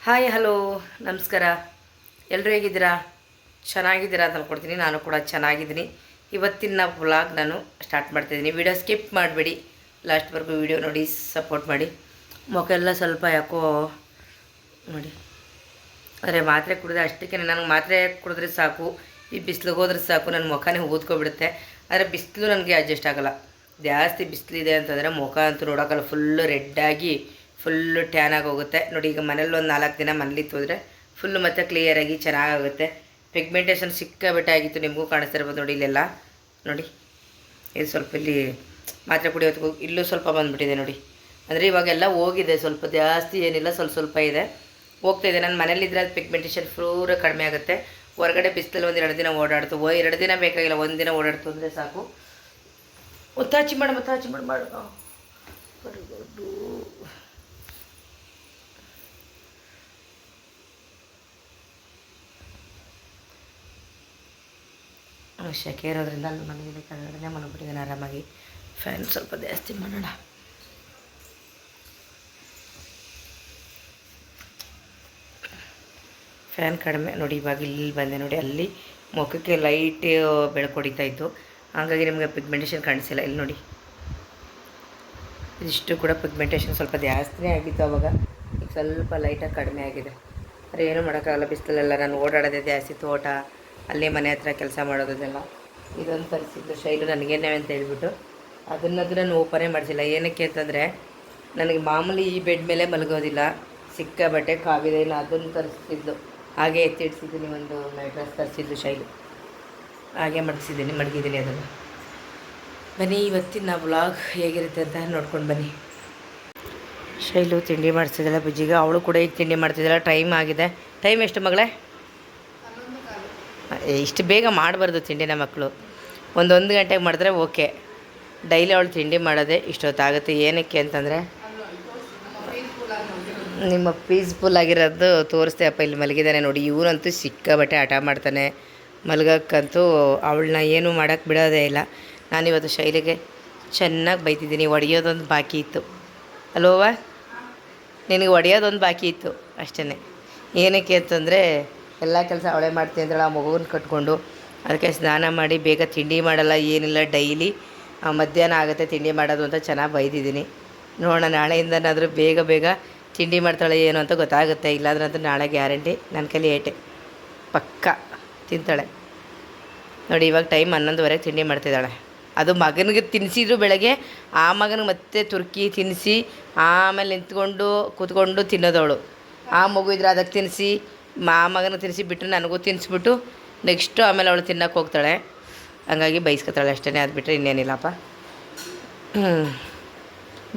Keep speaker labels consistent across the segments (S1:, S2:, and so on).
S1: Hi hello ನಮಸ್ಕಾರ. ಎಲ್ಲರೂ ಹೇಗಿದ್ದೀರಾ? ಚೆನ್ನಾಗಿದ್ದೀರಾ ಅಂತ ಅಂದ್ಕೊಡ್ತೀನಿ. ನಾನು ಕೂಡ ಚೆನ್ನಾಗಿದ್ದೀನಿ. ಇವತ್ತಿನ ವ್ಲಾಗ್ ನಾನು ಸ್ಟಾರ್ಟ್ ಮಾಡ್ತಾಯಿದ್ದೀನಿ. ವಿಡಿಯೋ ಸ್ಕಿಪ್ ಮಾಡಬೇಡಿ, ಲಾಸ್ಟ್ವರೆಗೂ ವಿಡಿಯೋ ನೋಡಿ ಸಪೋರ್ಟ್ ಮಾಡಿ. ಮುಖ ಎಲ್ಲ ಸ್ವಲ್ಪ ಯಾಕೋ ನೋಡಿ, ಆದರೆ ಮಾತ್ರೆ ಕುಡಿದ್ರೆ ಅಷ್ಟಕ್ಕೆ ನನಗೆ ಮಾತ್ರೆ ಕುಡಿದ್ರೆ ಸಾಕು, ಈ ಬಿಸಿಲಿಗೆ ಹೋದ್ರೆ ಸಾಕು ನನ್ನ ಮುಖನೇ ಊದ್ಕೊಬಿಡುತ್ತೆ. ಆದರೆ ಬಿಸಿಲು ನನಗೆ ಅಡ್ಜಸ್ಟ್ ಆಗೋಲ್ಲ. ಜಾಸ್ತಿ ಬಿಸಿಲಿದೆ ಅಂತಂದರೆ ಮುಖ ಅಂತೂ ನೋಡೋಕ್ಕಲ್ಲ, ಫುಲ್ಲು ರೆಡ್ಡಾಗಿ ಫುಲ್ಲು ಟ್ಯಾನ್ ಆಗಿ ಹೋಗುತ್ತೆ ನೋಡಿ. ಈಗ ಮನೇಲಿ ಒಂದು 4 ದಿನ ಮನೇಲಿತ್ತು ಹೋದರೆ ಫುಲ್ಲು ಮತ್ತು ಕ್ಲಿಯರಾಗಿ ಚೆನ್ನಾಗಾಗುತ್ತೆ. ಪಿಗ್ಮೆಂಟೇಷನ್ ಸಿಕ್ಕಾಬಿಟ್ಟೆ ಆಗಿತ್ತು, ನಿಮಗೂ ಕಾಣಿಸ್ತಿರ್ಬೋದು ನೋಡಿ. ಇಲ್ಲೆಲ್ಲ ನೋಡಿ, ಇದು ಸ್ವಲ್ಪ ಇಲ್ಲಿ ಮಾತ್ರೆ ಕುಡಿಯೋದಕ್ಕೂ ಇಲ್ಲೂ ಸ್ವಲ್ಪ ಬಂದುಬಿಟ್ಟಿದೆ ನೋಡಿ. ಅಂದರೆ ಇವಾಗೆಲ್ಲ ಹೋಗಿದೆ, ಸ್ವಲ್ಪ ಜಾಸ್ತಿ ಏನಿಲ್ಲ, ಸ್ವಲ್ಪ ಇದೆ, ಹೋಗ್ತಾಯಿದೆ. ನಾನು ಮನೇಲಿದ್ದರೆ ಅದು ಪಿಗ್ಮೆಂಟೇಷನ್ ಪೂರ ಕಡಿಮೆ ಆಗುತ್ತೆ. ಹೊರಗಡೆ ಬಿಸಿಲಲ್ಲಿ 1-2 ದಿನ ಓಡಾಡ್ತು, 2 ದಿನ ಬೇಕಾಗಿಲ್ಲ, 1 ದಿನ ಓಡಾಡ್ತು ಅಂದರೆ ಸಾಕು. ಒತ್ತಾಚಿ ಮಾಡು ಶೆಕೆ ಇರೋದ್ರಿಂದ ಮನೆಯಲ್ಲಿ ಕನ್ನಡನೇ ಮನಬಿಟ್ಟಿದ್ದಾನೆ ಆರಾಮಾಗಿ. ಫ್ಯಾನ್ ಸ್ವಲ್ಪ ಜಾಸ್ತಿ ಮಾಡೋಣ. ಫ್ಯಾನ್ ಕಡಿಮೆ ನೋಡಿ. ಇವಾಗ ಇಲ್ಲಿ ಬಂದೆ ನೋಡಿ, ಅಲ್ಲಿ ಮುಖಕ್ಕೆ ಲೈಟ್ ಬೆಳಕು ಹೊಡಿತಾ ಇತ್ತು, ಹಾಗಾಗಿ ನಿಮಗೆ ಪಿಗ್ಮೆಂಟೇಷನ್ ಕಾಣಿಸಿಲ್ಲ. ಇಲ್ಲಿ ನೋಡಿ, ಇದಿಷ್ಟು ಕೂಡ ಪಿಗ್ಮೆಂಟೇಷನ್ ಸ್ವಲ್ಪ ಜಾಸ್ತಿನೇ ಆಗಿತ್ತು ಅವಾಗ, ಈಗ ಸ್ವಲ್ಪ ಲೈಟಾಗಿ ಕಡಿಮೆ ಆಗಿದೆ. ಆದರೆ ಏನೂ ಮಾಡೋಕ್ಕಾಗಲ್ಲ, ಬಿಸಿಲಲ್ಲೆಲ್ಲ ನಾನು ಓಡಾಡೋದೇ ಜಾಸ್ತಿ, ತೋಟ ಅಲ್ಲೇ ಮನೆ ಹತ್ರ ಕೆಲಸ ಮಾಡೋದೆಲ್ಲ. ಇದೊಂದು ತರಿಸಿದ್ದು ಶೈಲು ನನಗೇನೆ ಅಂತ ಹೇಳ್ಬಿಟ್ಟು ಅದನ್ನು ನಾನು ಓಪನೇ ಮಾಡಿಸಿಲ್ಲ. ಏನಕ್ಕೆ ಅಂತಂದರೆ ನನಗೆ ಮಾಮೂಲಿ ಈ ಬೆಡ್ ಮೇಲೆ ಮಲಗೋದಿಲ್ಲ, ಸಿಕ್ಕಾಬಟ್ಟೆ ಕಾವಿದೆ. ಇನ್ನು ಅದನ್ನು ತರಿಸ್ತಿದ್ದು ಹಾಗೆ ಎತ್ತಿಡ್ಸಿದ್ದೀನಿ, ಒಂದು ಮ್ಯಾಟ್ರಸ್ ತರಿಸಿದ್ದು ಶೈಲು, ಹಾಗೆ ಮಡಗಿದ್ದೀನಿ ಅದನ್ನು. ಬನ್ನಿ ಇವತ್ತಿನ ವ್ಲಾಗ್ ಹೇಗಿರುತ್ತೆ ಅಂತ ನೋಡ್ಕೊಂಡು ಬನ್ನಿ. ಶೈಲು ತಿಂಡಿ ಮಾಡಿಸಿದಲ್ಲ ಬುಜ್ಜಿಗೆ, ಅವಳು ಕೂಡ ಈಗ ತಿಂಡಿ ಮಾಡ್ತಿದ್ದಲ್ಲ. ಟೈಮ್ ಆಗಿದೆ. ಟೈಮ್ ಎಷ್ಟು ಮಗಳೇ? ಇಷ್ಟು ಬೇಗ ಮಾಡಬಾರ್ದು ತಿಂಡಿನ ಮಕ್ಕಳು, 1 ಗಂಟೆಗೆ ಮಾಡಿದ್ರೆ ಓಕೆ. ಡೈಲಿ ಅವಳು ತಿಂಡಿ ಮಾಡೋದೇ ಇಷ್ಟೊತ್ತಾಗುತ್ತೆ. ಏನಕ್ಕೆ ಅಂತಂದರೆ ನಿಮ್ಮ ಪೀಸ್ಫುಲ್ ಆಗಿರೋದು ತೋರಿಸ್ದೆ ಅಪ್ಪ. ಇಲ್ಲಿ ಮಲಗಿದ್ದಾನೆ ನೋಡಿ, ಇವನಂತೂ ಸಿಕ್ಕಾಬಟ್ಟೆ ಹಠ ಮಾಡ್ತಾನೆ ಮಲಗಕ್ಕಂತೂ. ಅವಳನ್ನ ಏನೂ ಮಾಡೋಕ್ಕೆ ಬಿಡೋದೇ ಇಲ್ಲ. ನಾನಿವತ್ತು ಶೈಲಿಗೆ ಚೆನ್ನಾಗಿ ಬೈತಿದ್ದೀನಿ. ಹೊಡೆಯೋದೊಂದು ಬಾಕಿ ಇತ್ತು ಅಲ್ವವ, ನಿನಗೆ ಹೊಡೆಯೋದೊಂದು ಬಾಕಿ ಇತ್ತು ಅಷ್ಟೇ. ಏನಕ್ಕೆ ಅಂತಂದರೆ ಎಲ್ಲ ಕೆಲಸ ಅವಳೇ ಮಾಡ್ತೀನಿ ಅಂದೇಳಿ ಆ ಮಗುವನ್ನು ಕಟ್ಕೊಂಡು, ಅದಕ್ಕೆ ಸ್ನಾನ ಮಾಡಿ ಬೇಗ ತಿಂಡಿ ಮಾಡಲ್ಲ, ಏನಿಲ್ಲ. ಡೈಲಿ ಮಧ್ಯಾಹ್ನ ಆಗುತ್ತೆ ತಿಂಡಿ ಮಾಡೋದು ಅಂತ ಚೆನ್ನಾಗಿ ಬೈದಿದ್ದೀನಿ. ನೋಡೋಣ ನಾಳೆಯಿಂದನಾದರೂ ಬೇಗ ತಿಂಡಿ ಮಾಡ್ತಾಳೆ ಏನು ಅಂತ ಗೊತ್ತಾಗುತ್ತೆ. ಇಲ್ಲಾಂದ್ರಂತೂ ನಾಳೆ ಗ್ಯಾರಂಟಿ ನನ್ನ ಕೈಲಿ ಏಟೆ ಪಕ್ಕ ತಿಂತಾಳೆ ನೋಡಿ. ಇವಾಗ ಟೈಮ್ 11:30 ತಿಂಡಿ ಮಾಡ್ತಿದ್ದಾಳೆ. ಅದು ಮಗನಿಗೆ ತಿನ್ನಿಸಿದ್ರು ಬೆಳಗ್ಗೆ, ಆ ಮಗನಿಗೆ ಮತ್ತೆ ತುರ್ಕಿ ತಿನ್ನಿಸಿ ಆಮೇಲೆ ನಿಂತ್ಕೊಂಡು ಕೂತ್ಕೊಂಡು ತಿನ್ನೋದವಳು. ಆ ಮಗು ಇದ್ರೆ ಅದಕ್ಕೆ ತಿನ್ನಿಸಿ, ಮಗನಿಗೆ ತಿನ್ನಿಸಿ ಬಿಟ್ಟು ನನಗೂ ತಿನ್ನಿಸ್ಬಿಟ್ಟು ನೆಕ್ಸ್ಟು ಆಮೇಲೆ ಅವಳು ತಿನ್ನೋಕೆ ಹೋಗ್ತಾಳೆ. ಹಂಗಾಗಿ ಬೈಸ್ಕೊತಾಳೆ ಅಷ್ಟೇ, ಅದು ಬಿಟ್ಟರೆ ಇನ್ನೇನಿಲ್ಲಪ್ಪ.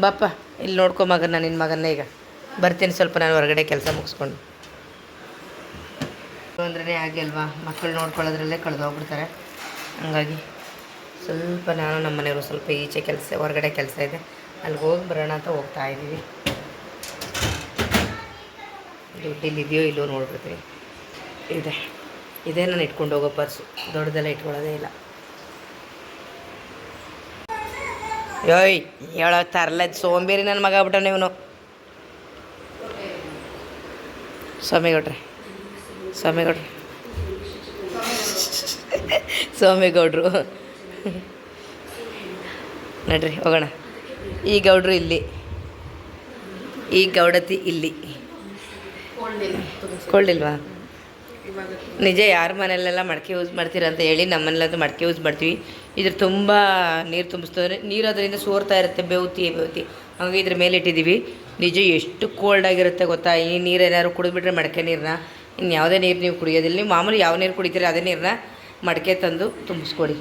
S1: ಬಾಪ್ಪ ಇಲ್ಲಿ ನೋಡ್ಕೊ ಮಗನ, ನಿನ್ನ ಮಗನ್ನೇ. ಈಗ ಬರ್ತೀನಿ ಸ್ವಲ್ಪ ನಾನು ಹೊರಗಡೆ ಕೆಲಸ ಮುಗಿಸ್ಕೊಂಡು. ಅಂದ್ರೇ ಹಾಗೆ ಅಲ್ವಾ, ಮಕ್ಕಳು ನೋಡ್ಕೊಳ್ಳೋದ್ರಲ್ಲೇ ಕಳೆದೋಗ್ಬಿಡ್ತಾರೆ. ಹಂಗಾಗಿ ಸ್ವಲ್ಪ ನಾನು ನಮ್ಮ ಮನೆಯವರು ಸ್ವಲ್ಪ ಈಚೆ ಕೆಲಸ, ಹೊರಗಡೆ ಕೆಲಸ ಇದೆ, ಅಲ್ಲಿಗೆ ಹೋಗಿ ಬರೋಣ ಅಂತ ಹೋಗ್ತಾ ಇದ್ದೀವಿ. ದುಡ್ಡಿಲ್ಲಿದೆಯೋ ಇಲ್ಲೋ ನೋಡ್ಬಿಡ್ತೀವಿ. ಇದೇ ನಾನು ಇಟ್ಕೊಂಡು ಹೋಗೋ ಪರ್ಸು, ದೊಡ್ಡದೆಲ್ಲ ಇಟ್ಕೊಳ್ಳೋದೇ ಇಲ್ಲ. ಯೋಯ್ ಹೇಳೋ ತರಲ್ಲ, ಸೋಂಬೇರಿ ನನ್ನ ಮಗ ಆಗ್ಬಿಟ್ಟಾನೆ ಇವನು. ಸ್ವಾಮಿಗೌಡ್ರೆ ಸ್ವಾಮಿಗೌಡ್ರು ನಡ್ರಿ ಹೋಗೋಣ. ಈ ಗೌಡ್ರು ಇಲ್ಲಿ, ಈ ಗೌಡತಿ ಇಲ್ಲಿ. ಕೊಳ್ಳಿಲ್ವಾ? ನಿಜ, ಯಾರ ಮನೆಯಲ್ಲೆಲ್ಲ ಮಡಕೆ ಯೂಸ್ ಮಾಡ್ತೀರ ಅಂತ ಹೇಳಿ, ನಮ್ಮನೆಲ್ಲಂತೂ ಮಡಕೆ ಯೂಸ್ ಮಾಡ್ತೀವಿ. ಇದ್ರ ತುಂಬ ನೀರು ತುಂಬಿಸ್ತಂದ್ರೆ ನೀರು ಅದರಿಂದ ಸೋರ್ತಾ ಇರುತ್ತೆ, ಬೆವತಿ ಹಾಗಾಗಿ ಇದ್ರ ಮೇಲೆ ಇಟ್ಟಿದ್ದೀವಿ. ನಿಜ ಎಷ್ಟು ಕೋಲ್ಡ್ ಆಗಿರುತ್ತೆ ಗೊತ್ತಾ. ಈ ನೀರು ಏನಾದ್ರು ಕುಡಿದ್ಬಿಟ್ರೆ ಮಡಕೆ ನೀರನ್ನ, ಇನ್ನು ಯಾವುದೇ ನೀರು ನೀವು ಕುಡಿಯೋದಿಲ್ಲ. ನೀವು ಮಾಮೂಲಿ ಯಾವ ನೀರು ಕುಡಿತೀರಿ ಅದೇ ನೀರನ್ನ ಮಡಕೆ ತಂದು ತುಂಬಿಸ್ಕೊಡಿ.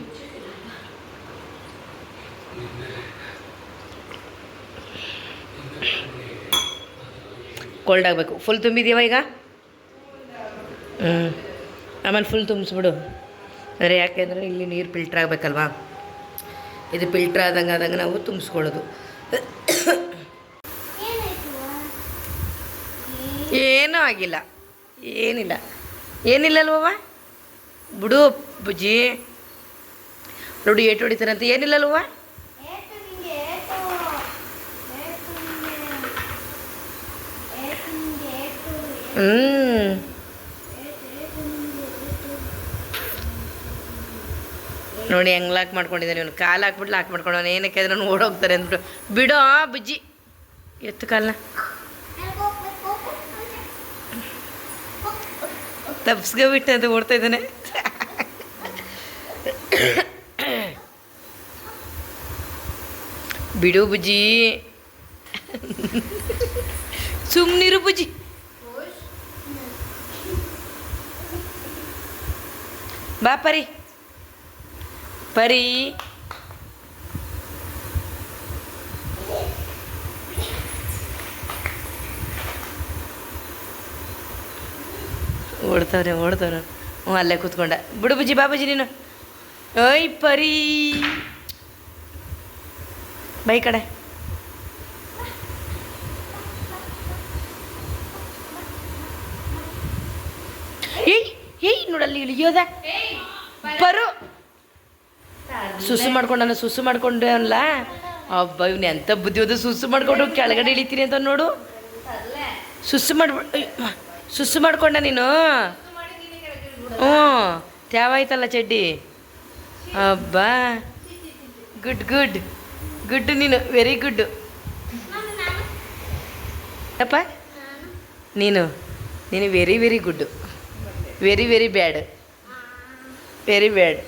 S1: ಕೋಲ್ಡ್ ಆಗಬೇಕು. ಫುಲ್ ತುಂಬಿದೀವ ಈಗ? ಆಮೇಲೆ ಫುಲ್ ತುಂಬಿಸ್ಬಿಡು. ಅಂದರೆ ಯಾಕೆಂದರೆ ಇಲ್ಲಿ ನೀರು ಫಿಲ್ಟ್ರ್ ಆಗಬೇಕಲ್ವಾ, ಇದು ಫಿಲ್ಟ್ರ್ ಆದಂಗೆ ನಾವು ತುಂಬಿಸ್ಕೊಳ್ಳೋದು. ಏನೂ ಆಗಿಲ್ಲ, ಏನಿಲ್ಲ ಅಲ್ವವ, ಬಿಡು ಬುಜ್ಜಿ. ನೋಡಿ ಏಟು ಹೊಡಿತಾರಂತ, ಏನಿಲ್ಲ ಅಲ್ವ. ನೋಡಿ ಹೆಂಗ್ ಲಾಕ್ ಮಾಡ್ಕೊಂಡಿದ್ದಾನೆ ಇವನು. ಕಾಲು ಹಾಕ್ಬಿಟ್ಟು ಲಾಕ್ ಮಾಡ್ಕೊಂಡವನು. ಏನಕ್ಕೆ ಅಂದ್ರೆ ನಾನು ಓಡೋಗ್ತಾರೆ ಅಂದ್ಬಿಟ್ಟು. ಬಿಡೋ ಬುಜ್ಜಿ, ಎತ್ತು ಕಾಲನ್ನ ತಪ್ಸ್ಕೊಬಿಟ್ಟೆ ಅಂತ ಓಡ್ತಾ ಇದ್ದಾನೆ. ಬಿಡು ಬುಜ್ಜಿ, ಸುಮ್ಮನಿರು ಬುಜ್ಜಿ. ಬಾ ಪರಿ, ಪರಿ ಓಡ್ತವ್ರೆ ಓಡ್ತವ್ರೆ. ಹ್ಞೂ ಅಲ್ಲೇ ಕೂತ್ಕೊಂಡ. ಬಿಡು ಬುಜ್ಜಿ, ಬಾ ಬುಜ್ಜಿ ನೀನು. ಓಯ್ ಪರಿ, ಬೈ ಕಡೆ. ಏಯ್ ನೋಡಲ್ಲಿ ಇಳಿಯೋದ ಬರು. ಸುಸು ಮಾಡ್ಕೊಂಡ, ಸುಸು ಮಾಡ್ಕೊಂಡೆ ಅಲ್ಲ. ಅಬ್ಬ ಇವ್ನು ಎಂತ ಬುದ್ಧಿ ಹೋದ. ಸುಸು ಮಾಡ್ಕೊಂಡು ಕೆಳಗಡೆ ಇಳಿತೀನಿ ಅಂತ ನೋಡು. ಸುಸು ಮಾಡ್ಕೊಂಡ ನೀನು. ಹ್ಞೂ ತ್ಯಾವಾಯ್ತಲ್ಲ ಚಡ್ಡಿ. ಅಬ್ಬಾ ಗುಡ್ ಗುಡ್ ಗುಡ್, ನೀನು ವೆರಿ ಗುಡ್ ಅಪ್ಪ. ನೀನು very very good, very very bad, very bad.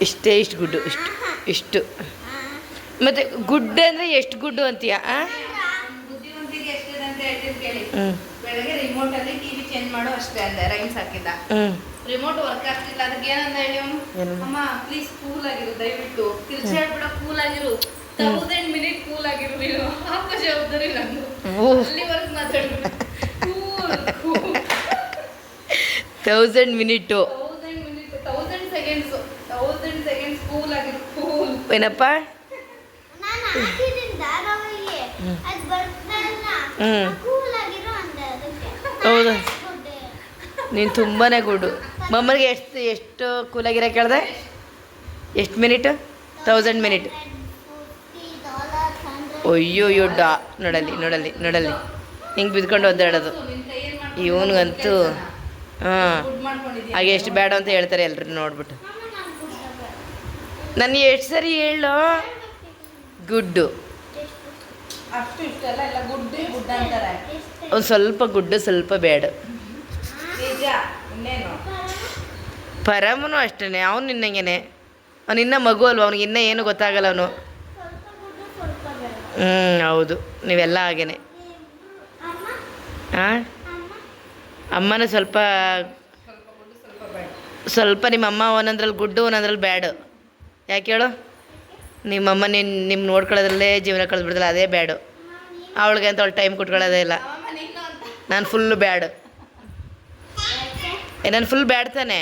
S1: ಇಷ್ಟು ಗುಡ್ಡು, ಇಷ್ಟು ಮತ್ತು ಗುಡ್ ಅಂದರೆ ಎಷ್ಟು ಗುಡ್ಡು ಅಂತೀಯ?
S2: ಬೆಳಗ್ಗೆ ರಿಮೋಟಲ್ಲಿ ಟಿವಿ ಚೇಂಜ್ ಮಾಡು ಅಷ್ಟೇ ಅಂದೆ. ರೈಮ್ಸ್ ಹಾಕಿದ್ದ. ರಿಮೋಟ್ ವರ್ಕ್ ಆಗ್ತಿಲ್ಲ. ಅದಕ್ಕೆ ಏನಂದ ಹೇಳಿ ಅವನು, ಅಮ್ಮ ಪ್ಲೀಸ್ ಕೂಲ್ ಆಗಿರು, ದಯವಿಟ್ಟು ತಿರ್ಚಿ ಹೇಳ್ಬಿಡ, ಕೂಲ್ ಆಗಿರು, 1000 ಮಿನಿಟ್ ಕೂಲ್ ಆಗಿರು ನೀನು. ಹಾಕೋ ಜವಾಬ್ದಾರಿ ನಂದು. ಅಲ್ಲಿವರೆಗೂ ಮಾತಾಡ್ಬಿಡ.
S1: 1000 ಮಿನಿಟು,
S2: 1000 ಸೆಕೆಂಡ್ಸ್ ಕೂಲ್ ಆಗಿರು. ಕೂಲ್
S1: ಏನಪ್ಪ? ಹೌದು, ನೀನು ತುಂಬಾ ಗುಡ್ಡು. ಮಮ್ಮನಿಗೆ ಎಷ್ಟು ಕೂಲಾಗಿರೋ ಕೇಳಿದೆ? ಎಷ್ಟು ಮಿನಿಟು? 1000 ಮಿನಿಟ್. ಅಯ್ಯೋ ನೋಡಲ್ಲಿ ಹಿಂಗೆ ಬಿದ್ಕೊಂಡು ಒದ್ದಾಡೋದು ಇವನಿಗಂತೂ. ಹಾಂ, ಹಾಗೆ ಎಷ್ಟು ಬೇಡ ಅಂತ ಹೇಳ್ತಾರೆ ಎಲ್ಲರೂ ನೋಡ್ಬಿಟ್ಟು. ನಾನು ಎಷ್ಟು ಸರಿ ಹೇಳೋ ಗುಡ್ಡು.
S2: ಅಷ್ಟು ಇಷ್ಟೆಲ್ಲ ಎಲ್ಲ ಗುಡ್ ಅಂತಾರೆ.
S1: ಒಂದು ಸ್ವಲ್ಪ ಗುಡ್ಡು, ಸ್ವಲ್ಪ ಬೇಡ.
S2: ನಿಜ. ಇನ್ನೇನು
S1: ಪರಮನು ಅಷ್ಟೇ. ಅವನು ನಿನ್ನಂಗೆನೆ. ಅವನು ಇನ್ನೂ ಮಗು ಅಲ್ವ, ಅವ್ನಿಗೆ ಇನ್ನೂ ಏನು ಗೊತ್ತಾಗಲ್ಲ ಅವನು. ಹೌದು, ನೀವೆಲ್ಲ ಹಾಗೇನೆ. ಹಾಂ, ಅಮ್ಮನೂ ಸ್ವಲ್ಪ ನಿಮ್ಮ ಅಮ್ಮ ಒಂದೊಂದ್ರಲ್ಲಿ ಗುಡ್ಡು, ಒಂದೊಂದ್ರಲ್ಲಿ ಬ್ಯಾಡು. ಯಾಕೆ ಹೇಳು? ನಿಮ್ಮಮ್ಮ ನಿಮ್ಮ ನೋಡ್ಕೊಳ್ಳೋದ್ರಲ್ಲೇ ಜೀವನ ಕಳೆದ್ಬಿಡ್ದಲ್ಲ, ಅದೇ ಬ್ಯಾಡು. ಅವಳಿಗೆ ಅಂತ ಅವಳು ಟೈಮ್ ಕೊಟ್ಕೊಳ್ಳೋದೇ ಇಲ್ಲ. ನಾನು ಫುಲ್ಲು ಬ್ಯಾಡು. ನಾನು ಫುಲ್ ಬ್ಯಾಡ್ ತಾನೆ.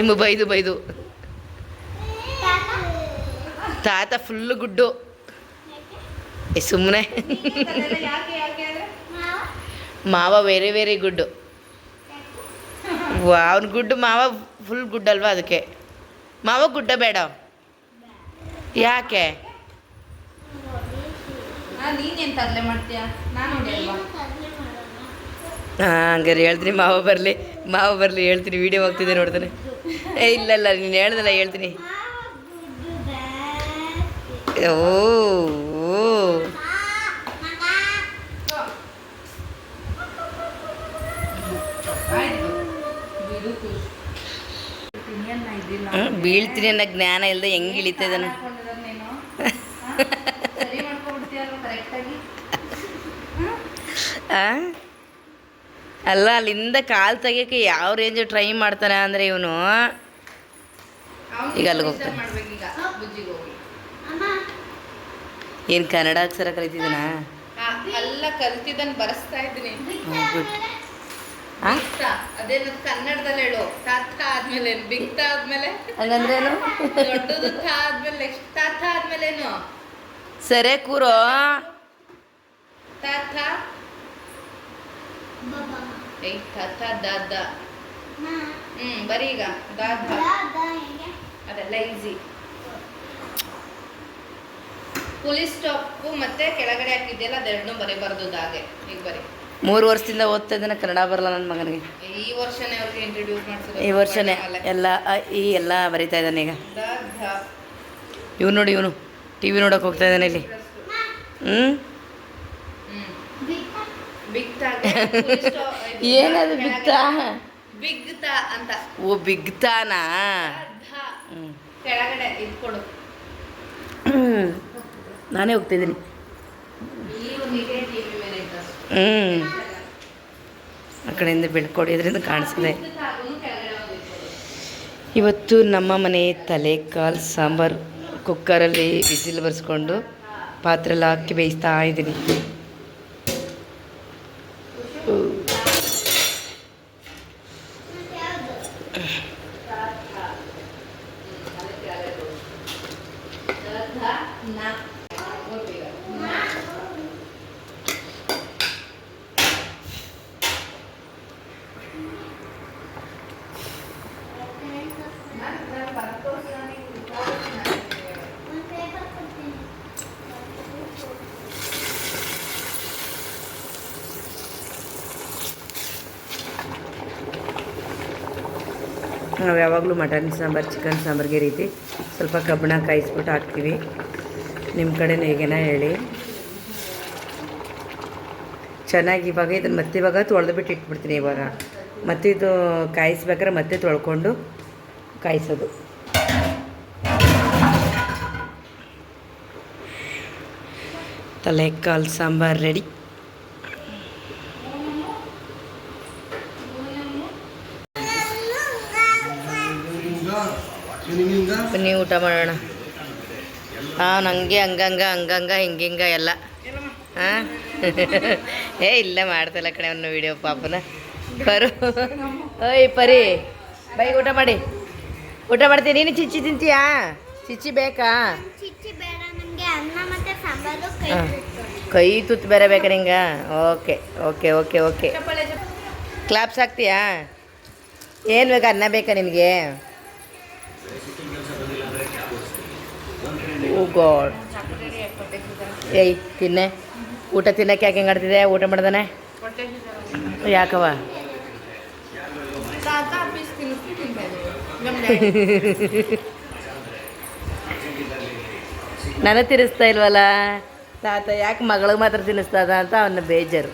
S1: ನಿಮ್ಮ ಬೈದು ತಾತ ಫುಲ್ಲು ಗುಡ್ಡು. ಸುಮ್ಮನೆ. ಮಾವ ವೆರಿ ವೆರಿ ಗುಡ್ಡು. ಅವ್ನು ಗುಡ್ಡು, ಮಾವ ಫುಲ್ ಗುಡ್ ಅಲ್ವಾ, ಅದಕ್ಕೆ ಮಾವ ಗುಡ್ಡ ಬೇಡ. ಯಾಕೆ?
S2: ನೀನೇನು ತರಲೆ ಮಾಡ್ತೀಯ? ನಾನು
S1: ಹಾಂ, ಹಂಗಾರೆ ಹೇಳ್ತೀನಿ. ಮಾವ ಬರಲಿ ಹೇಳ್ತೀನಿ. ವೀಡಿಯೋ ಹೋಗ್ತಿದ್ದೆ ನೋಡ್ತಾನೆ. ಇಲ್ಲ ನೀನು ಹೇಳ್ದಲ್ಲ, ಹೇಳ್ತೀನಿ. ಓ ಬೀಳ್ತೀನಿ ಅನ್ನೋ ಜ್ಞಾನ ಇಲ್ಲದೆ ಹೆಂಗೆ ಇಳಿತಾ ಇದ್ದಾನೆ. ಅಲ್ಲ, ಅಲ್ಲಿಂದ ಕಾಲು ತೆಗಿಯೋಕ್ಕೆ ಯಾವ ರೇಂಜ್ ಟ್ರೈ ಮಾಡ್ತಾನೆ ಅಂದರೆ ಇವನು. ಈಗ ಅಲ್ಲಿಗೆ ಹೋಗ್ತಾನೆ. ಏನು ಕನ್ನಡ ಅಕ್ಷರ ಕಲಿತಿದ್ದಾನ?
S2: ಎಲ್ಲ ಕಲ್ತಿದ್ದನ್ನು ಬರೆಸ್ತಾ ಇದ್ದೀನಿ. ಅದೇನು ಕನ್ನಡದಲ್ಲಿ ಹೇಳು. ತಾತ ಆದ್ಮೇಲೆ ಬಿಗ್ತ ಆದ್ಮೇಲೆ
S1: ಹಂಗಂದ್ರೇನು?
S2: ದೊಡ್ಡದು ಥ ಆದ್ಮೇಲೆ ನೆಕ್ಸ್ಟ್ ತಾತ ಆದ್ಮೇಲೇನು?
S1: ಸರೇ ಕೂರೋ.
S2: ತಾತ ತಾತ ದಾದ. ಬರೀ ಈಗ ದಾದ, ಅದೆಲ್ಲ ಈಸಿ. ಪುಲಿಸ್ ಸ್ಟಾಪ್ ಮತ್ತೆ ಕೆಳಗಡೆ ಹಾಕಿದ್ಯಲ್ಲ, ಅದೆರಡನ್ನೂ ಬರೀಬಾರ್ದು. ದಾಗೆ ಈಗ ಬರೀ
S1: 3 ವರ್ಷದಿಂದ ಓದ್ತಾ ಇದ್ದಾನೆ, ಕನ್ನಡ ಬರಲ್ಲ ನನ್ನ ಮಗನಿಗೆ.
S2: ಈ ವರ್ಷನೇ ಅವ್ರಿಗೆ ಇಂಟ್ರೊಡ್ಯೂಸ್ ಮಾಡ್ಸಿರೋದು.
S1: ಈ ವರ್ಷನೇ ಎಲ್ಲ ಈ ಎಲ್ಲ ಬರಿತಾ ಇದ್ದಾನೆ ಈಗ.
S2: ದ ಧ.
S1: ಇವನು ನೋಡಿ, ಇವನು ಟಿ ವಿ ನೋಡೋಕೆ ಹೋಗ್ತಾ ಇದ್ದಾನೆ ಇಲ್ಲಿ.
S2: ಬಿಗ್ತಾಗೆ
S1: ಏನದು ಬಿಗ್ತಾ?
S2: ಬಿಗ್ತ ಅಂತ.
S1: ಓ ಬಿಗ್ತಾನಾ?
S2: ಧ. ಕೆಳಗಡೆ ಇದು ಕೊಡು.
S1: ನಾನೇ ಹೋಗ್ತಿದ್ದೀನಿ.
S2: ಇವನಿಗೆ ಟಿವಿ ಮೇಲೆ ಇದ್ದು.
S1: ಆ ಕಡೆಯಿಂದ ಬೆಳ್ಕೊಡಿ, ಇದರಿಂದ ಕಾಣಿಸ್ತಿದೆ.
S2: ಬಿಗ್ತಾಗೂ ಕೆಳಗಡೆ ಒಂದು ಇದು ಕೊಡು.
S1: ಇವತ್ತು ನಮ್ಮ ಮನೆ ತಲೆಕಾಲು ಸಾಂಬಾರು ಕುಕ್ಕರಲ್ಲಿ ವಿಸಿಲ್ ಬರ್ಸ್ಕೊಂಡು ಪಾತ್ರೆಲ್ಲ ಹಾಕಿ ಬೇಯಿಸ್ತಾ ಇದ್ದೀನಿ. ನಾವು ಯಾವಾಗಲೂ ಮಟನ್ ಸಾಂಬಾರು, ಚಿಕನ್ ಸಾಂಬಾರಿಗೆ ರೀತಿ ಸ್ವಲ್ಪ ಕಬ್ಬಣ ಕಾಯಿಸ್ಬಿಟ್ಟು ಹಾಕ್ತೀವಿ. ನಿಮ್ಮ ಕಡೆನೂ ಹೇಗೇನ ಹೇಳಿ. ಚೆನ್ನಾಗಿ ಇವಾಗ ಇದನ್ನು ಮತ್ತೆ ಇವಾಗ ತೊಳೆದ್ಬಿಟ್ಟು ಇಟ್ಬಿಡ್ತೀನಿ. ಇವಾಗ ಮತ್ತೆ ಇದು ಕಾಯಿಸ್ಬೇಕಾದ್ರೆ ಮತ್ತೆ ತೊಳ್ಕೊಂಡು ಕಾಯಿಸೋದು. ತಲೆಕಾಲು ಸಾಂಬಾರು ರೆಡಿ. ಬನ್ನಿ ಊಟ ಮಾಡೋಣ. ನನಗೆ ಹಂಗಂಗ ಹಿಂಗಿಂಗ ಎಲ್ಲ. ಹಾಂ ಇಲ್ಲ ಮಾಡ್ತಲ್ಲ ಕಡೆ ಅವನು ವಿಡಿಯೋ ಪಾಪನ. ಪರು ಓಯ್ ಪರಿ ಬೈ ಊಟ ಮಾಡಿ. ಊಟ ಮಾಡ್ತೀನಿ. ನೀನು ಚಿಚ್ಚಿ ತಿಂತೀಯಾ? ಚಿಚ್ಚಿ ಬೇಕಾ? ಕೈ ತುತ್ತು ಬೇರೆ ಬೇಕಾ ನಿಂಗೆ? Okay okay okay okay. Claps ಹಾಕ್ತೀಯಾ? ಏನು ಬೇಕಾ? ಅನ್ನ ಬೇಕಾ ನಿನಗೆ? Oh God. ಏಯ್ ತಿನ್ನೆ. ಊಟ ತಿನ್ನಕ್ಕೆ ಯಾಕೆ ಹೆಂಗೆ ಆಡ್ತಿದೆ? ಊಟ ಮಾಡ್ದಾನೆ ಯಾಕವ? ನನಗೆ ತಿನ್ನಿಸ್ತಾ ಇಲ್ವಲ್ಲ ತಾತ, ಯಾಕೆ ಮಗಳಿಗೆ ಮಾತ್ರ ತಿನ್ನಿಸ್ತದ ಅಂತ ಅವನ್ನ ಬೇಜಾರು.